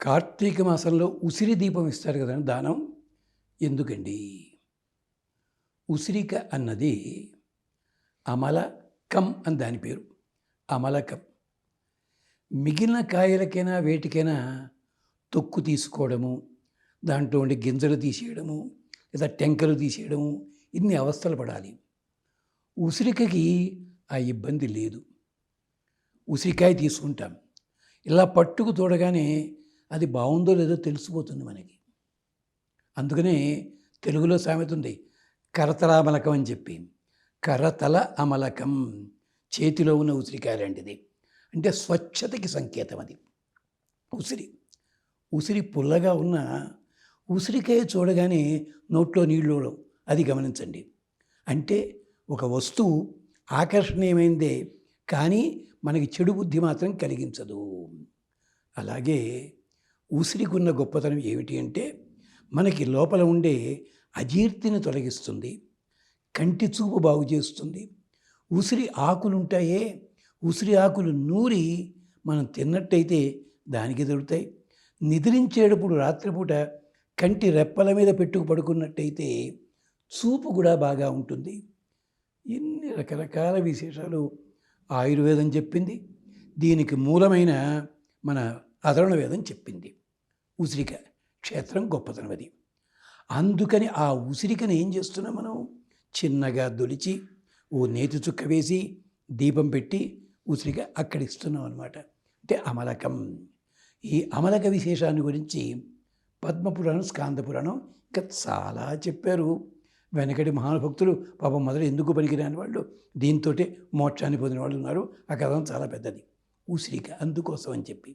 కార్తీక మాసంలో ఉసిరి దీపం ఇస్తారు కదండి దానం. ఎందుకండి? ఉసిరిక అన్నది అమలకం అని దాని పేరు. అమలకం. మిగిలిన కాయలకైనా వేటికైనా తొక్కు తీసుకోవడము, దాంట్లో ఉండి గింజలు తీసేయడము, లేదా టెంకలు తీసేయడము, ఇన్ని అవస్థలు పడాలి. ఉసిరికకి ఆ ఇబ్బంది లేదు. ఉసిరికాయ తీసుకుంటాం, ఇలా పట్టుకు చూడగానే అది బాగుందో లేదో తెలిసిపోతుంది మనకి. అందుకనే తెలుగులో సామెత ఉంది, కరతల అమలకం అని చెప్పి. కరతల అమలకం, చేతిలో ఉన్న ఉసిరికాయ లాంటిది. అంటే స్వచ్ఛతకి సంకేతం అది ఉసిరి. ఉసిరి పుల్లగా ఉన్న ఉసిరికాయ చూడగానే నోట్లో నీళ్ళు, అది గమనించండి. అంటే ఒక వస్తువు ఆకర్షణీయమైందే కానీ మనకి చెడు బుద్ధి మాత్రం కలిగించదు. అలాగే ఉసిరికి ఉన్న గొప్పతనం ఏమిటి అంటే, మనకి లోపల ఉండే అజీర్తిని తొలగిస్తుంది, కంటి చూపు బాగు చేస్తుంది. ఉసిరి ఆకులు ఉంటాయే, ఉసిరి ఆకులు నూరి మనం తిన్నట్టయితే దానికి దొరుకుతాయి. నిద్రించేటప్పుడు రాత్రిపూట కంటి రెప్పల మీద పెట్టుకు పడుకున్నట్టయితే చూపు కూడా బాగా ఉంటుంది. ఎన్ని రకరకాల విశేషాలు ఆయుర్వేదం చెప్పింది. దీనికి మూలమైన మన అధర్వణ వేదం చెప్పింది. ఉసిరిక క్షేత్రం గొప్పతనం అది. అందుకని ఆ ఉసిరికని ఏం చేస్తున్నాం మనం? చిన్నగా దొలిచి ఓ నేతి చుక్క వేసి దీపం పెట్టి ఉసిరిక అక్కడ ఇస్తున్నాం అనమాట. అంటే అమలకం. ఈ అమలక విశేషాన్ని గురించి పద్మపురాణం, స్కాందపురాణం ఇంకా చాలా చెప్పారు. వెనకటి మహానుభక్తులు పాపం మొదలు ఎందుకు పనికిరాని వాళ్ళు దీంతో మోక్షాన్ని పొందిన వాళ్ళు ఉన్నారు. ఆ కథ చాలా పెద్దది. ఉసిరిక అందుకోసం అని చెప్పి